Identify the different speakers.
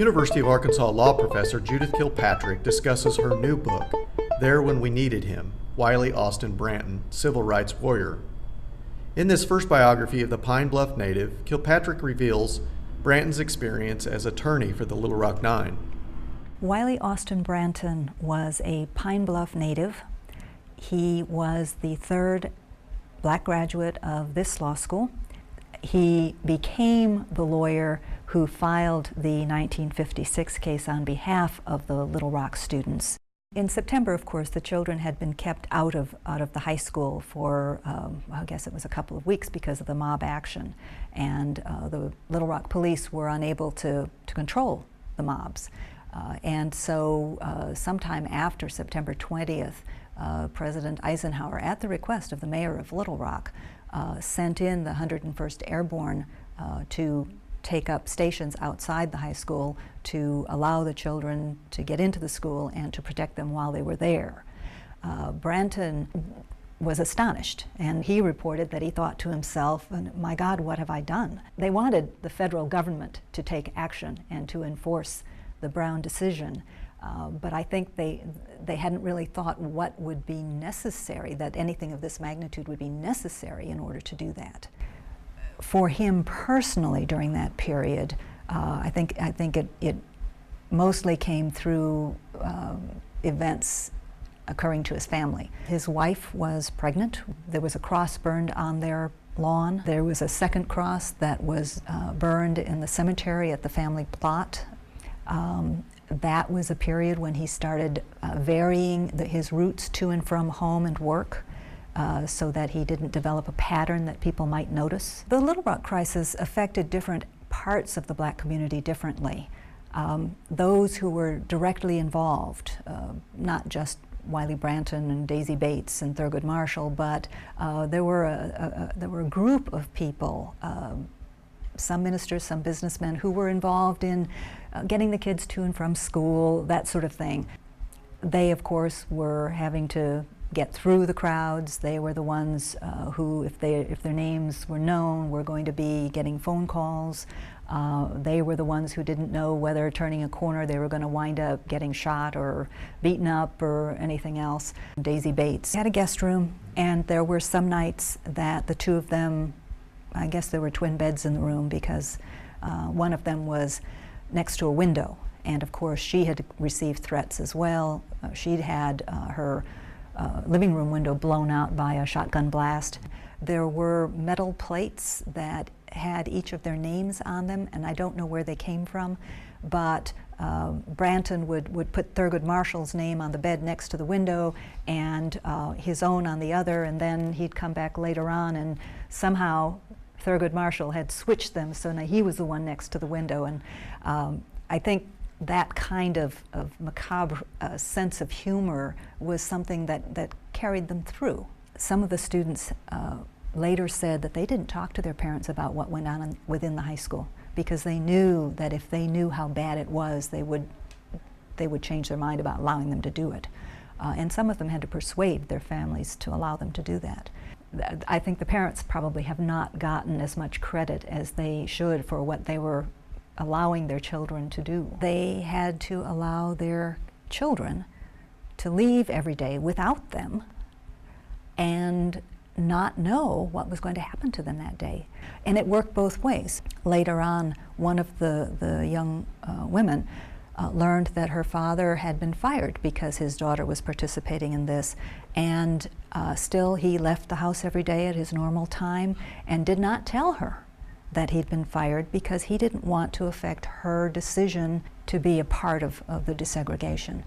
Speaker 1: University of Arkansas law professor Judith Kilpatrick discusses her new book, There When We Needed Him, Wiley Austin Branton, Civil Rights Warrior. In this first biography of the Pine Bluff native, Kilpatrick reveals Branton's experience as attorney for the Little Rock Nine.
Speaker 2: Wiley Austin Branton was a Pine Bluff native. He was the third black graduate of this law school. He became the lawyer who filed the 1956 case on behalf of the Little Rock students. In September, of course, the children had been kept out of the high school for, I guess it was a couple of weeks because of the mob action. And the Little Rock police were unable to control the mobs. And so sometime after September 20th, President Eisenhower, at the request of the mayor of Little Rock, sent in the 101st Airborne to take up stations outside the high school to allow the children to get into the school and to protect them while they were there. Branton was astonished, and he reported that he thought to himself, my God, what have I done? They wanted the federal government to take action and to enforce the Brown decision, but I think they hadn't really thought what would be necessary, that anything of this magnitude would be necessary in order to do that. For him personally during that period, I think it mostly came through events occurring to his family. His wife was pregnant. There was a cross burned on their lawn. There was a second cross that was burned in the cemetery at the family plot. That was a period when he started varying his routes to and from home and work, so that he didn't develop a pattern that people might notice. The Little Rock crisis affected different parts of the black community differently. Those who were directly involved, not just Wiley Branton and Daisy Bates and Thurgood Marshall, but there were a group of people, some ministers, some businessmen, who were involved in getting the kids to and from school, that sort of thing. They, of course, were having to get through the crowds. They were the ones who, if their names were known, were going to be getting phone calls. They were the ones who didn't know whether turning a corner they were going to wind up getting shot or beaten up or anything else. Daisy Bates had a guest room, and there were some nights that the two of them, I guess there were twin beds in the room, because one of them was next to a window, and of course she had received threats as well. She'd had her living room window blown out by a shotgun blast. There were metal plates that had each of their names on them, and I don't know where they came from, but Branton would put Thurgood Marshall's name on the bed next to the window and his own on the other, and then he'd come back later on and somehow Thurgood Marshall had switched them, so now he was the one next to the window. And I think that kind of macabre sense of humor was something that carried them through. Some of the students later said that they didn't talk to their parents about what went on within the high school, because they knew that if they knew how bad it was, they would change their mind about allowing them to do it. And some of them had to persuade their families to allow them to do that. I think the parents probably have not gotten as much credit as they should for what they were allowing their children to do. They had to allow their children to leave every day without them and not know what was going to happen to them that day. And it worked both ways. Later on, one of the young women learned that her father had been fired because his daughter was participating in this, and still he left the house every day at his normal time and did not tell her that he'd been fired, because he didn't want to affect her decision to be a part of the desegregation.